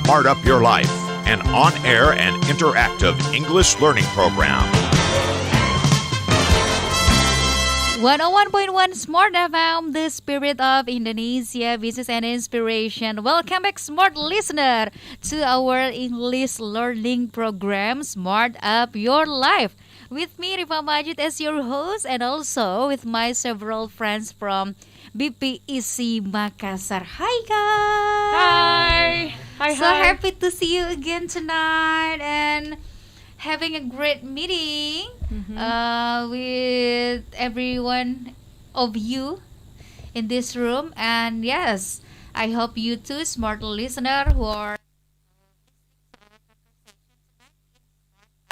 Smart Up Your Life, an on-air and interactive English learning program. 101.1 Smart FM, the spirit of Indonesia, business and inspiration. Welcome back, smart listener, to our English learning program, Smart Up Your Life. With me, Rifa Majid, as your host, and also with my several friends from BPEC Makassar. Hi, guys! Hi. So happy to see you again tonight and having a great meeting with everyone of you in this room. And yes, I hope you too, smart listener, who are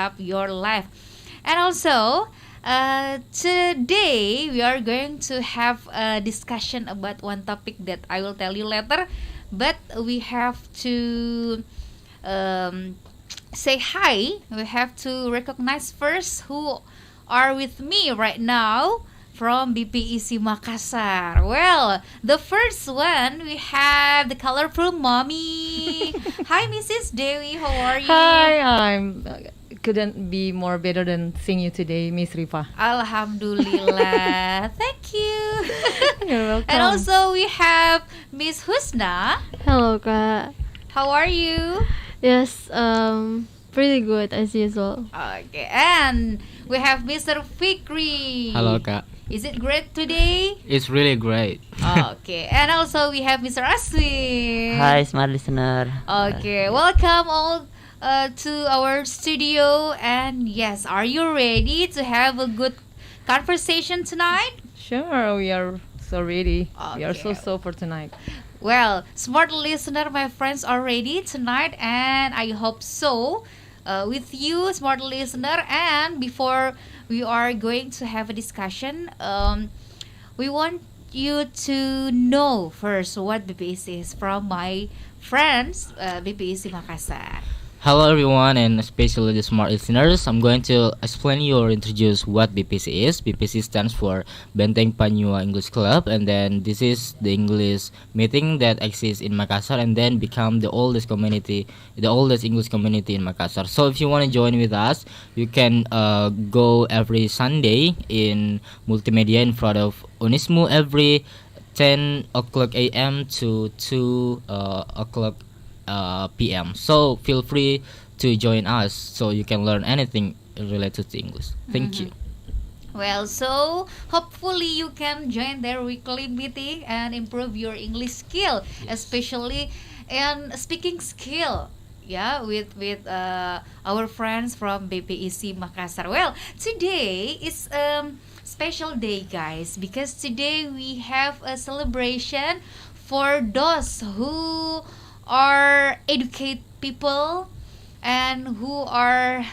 up your life. And also, today we are going to have a discussion about one topic that I will tell you later. But we have to say hi. We have to recognize first who are with me right now from BPEC Makassar. Well, the first one, we have the colorful mommy. Hi, Mrs. Dewi. How are you? Hi, couldn't be more better than seeing you today, Miss Rifa. Alhamdulillah. Thank you. You're welcome. And also we have Miss Husna. Hello, Kak. How are you? Yes, pretty good as usual. Okay, and we have Mr. Fikri. Hello, Kak. Is it great today? It's really great. Okay, and also we have Mr. Aswin. Hi, smart listener. Okay, welcome all to our studio. And yes, are you ready to have a good conversation tonight? Sure, we are so ready. We are Okay. so for tonight. Well, smart listener, my friends are ready tonight, and I hope so with you, smart listener. And before we are going to have a discussion, we want you to know first what BPEC is from my friends, BPEC Makassar. Hello, everyone, and especially the smart listeners. I'm going to explain you or introduce what BPC is. BPC stands for Benteng Panua English Club, and then this is the English meeting that exists in Makassar, and then become the oldest English community in Makassar. So if you want to join with us, you can go every Sunday in multimedia in front of UNESCO every 10 o'clock a.m. to 2 o'clock p.m. So feel free to join us so you can learn anything related to English. Thank you. Well, so hopefully you can join their weekly meeting and improve your English skill, especially in speaking skill. Yeah, with our friends from BPEC Makassar. Well, today is special day, guys, because today we have a celebration for those who are educate people and who are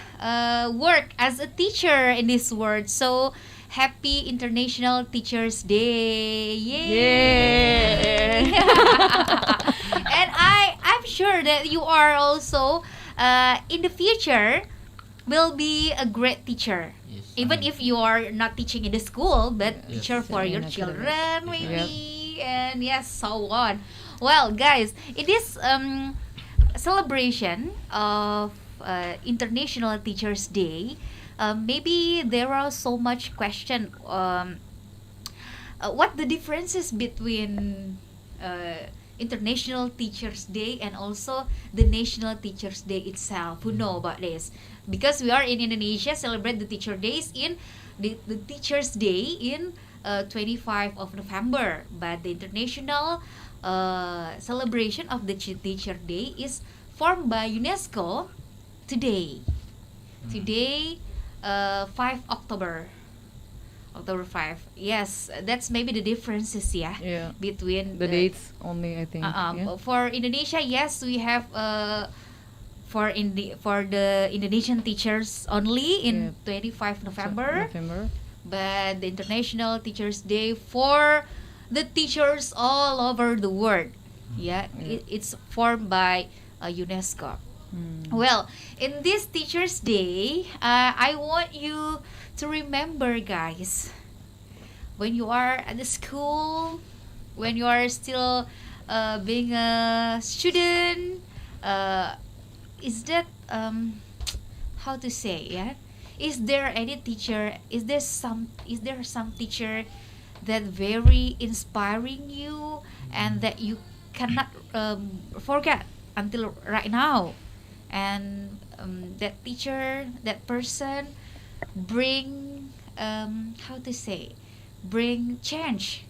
work as a teacher in this world. So happy International Teachers Day! Yay! And I'm sure that you are also in the future will be a great teacher. Yes, Even if you are not teaching in the school, but Yes. teacher for your in children maybe, and yes, so on. Well, guys, in this celebration of International Teachers Day, maybe there are so much question. What the differences between International Teachers Day and also the National Teachers Day itself? Who know about this? Because we are in Indonesia, celebrate the Teacher Days in the Teachers Day in 25 of November, but the international celebration of the Teacher Day is formed by UNESCO today. Today, 5 October. October 5. Yes, that's maybe the differences, Yeah. between The dates only, I think. Yeah. For Indonesia, yes, we have for the Indonesian teachers only in 25 November. But the International Teachers Day for the teachers all over the world. It's formed by UNESCO. Well, in this Teachers Day, I want you to remember, guys, when you are at the school, when you are still being a student, uh, is that how to say, yeah? Is there any teacher? Is there some teacher that very inspiring you and that you cannot forget until right now? And that teacher, that person, bring how to say, bring change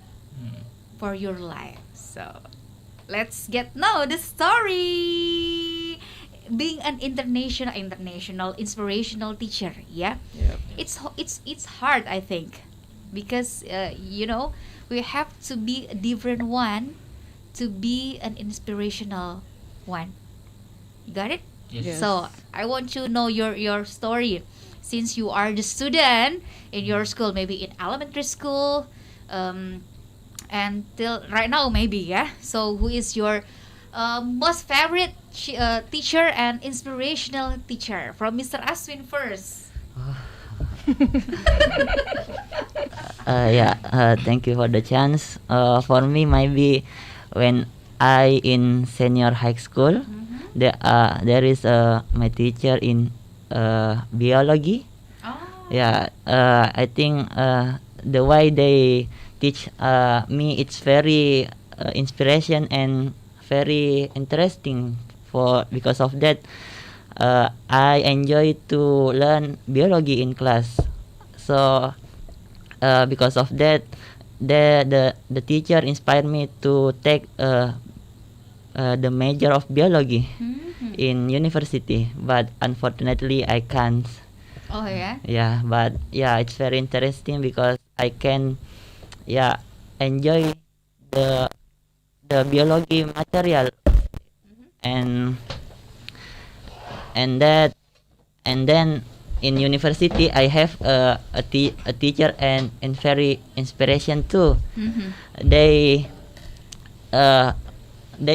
for your life. So let's get know the story. Being an international inspirational teacher, yeah, Yep. it's hard, I think, because we have to be a different one to be an inspirational one. You got it? Yes. So I want to know your story, since you are the student in your school, maybe in elementary school, and till right now, maybe, yeah. So who is your most favorite teacher and inspirational teacher? From Mr. Aswin first. Thank you for the chance. For me, maybe when I in senior high school, there is my teacher in biology. Oh. I think the way they teach me, it's very inspiration and very interesting. Because of that, I enjoy to learn biology in class. So because of that, the teacher inspired me to take the major of biology in university, but unfortunately I can't. Oh yeah. Yeah, but yeah, it's very interesting because I can enjoy the biology material, and then in university I have a teacher and very inspiration too. They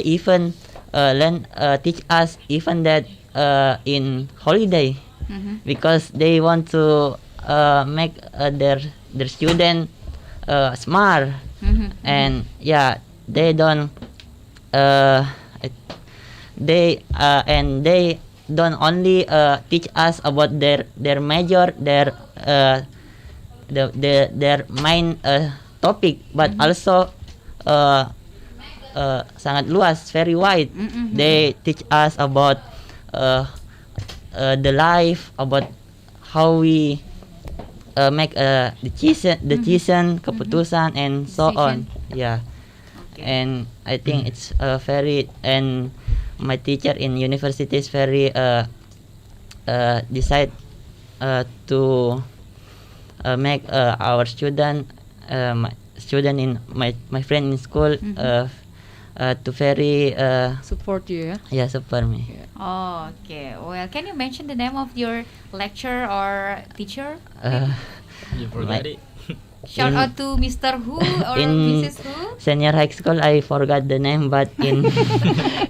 even teach us even that in holiday, because they want to make their student smart, and they don't they don't only teach us about their major, their main topic, but also sangat luas, very wide. They teach us about the life, about how we make decision, keputusan, and so on. Yeah. And I think it's very, and my teacher in university is very decide to make our my student in my friend in school to very Support you, yeah. support me. Oh, okay. Well, can you mention the name of your lecturer or teacher? You forgot My- it. Shout in- out to Mr. Who or in Mrs. Who? senior high school I forgot the name, but in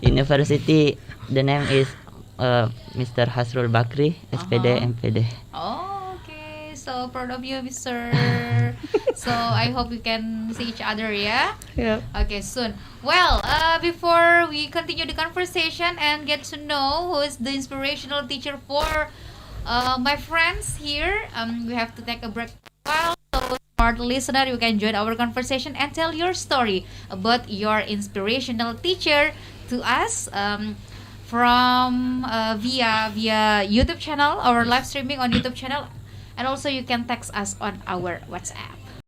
university the name is Mr. Hasrul Bakri, SPD, MPD. Oh, okay. So proud of you, Mr. So I hope we can see each other, yeah? Yep. Okay, soon. Well, before we continue the conversation and get to know who is the inspirational teacher for my friends here, we have to take a break. Well, so smart listener, you can join our conversation and tell your story about your inspirational teacher to us from via YouTube channel, our live streaming on YouTube channel, and also you can text us on our WhatsApp.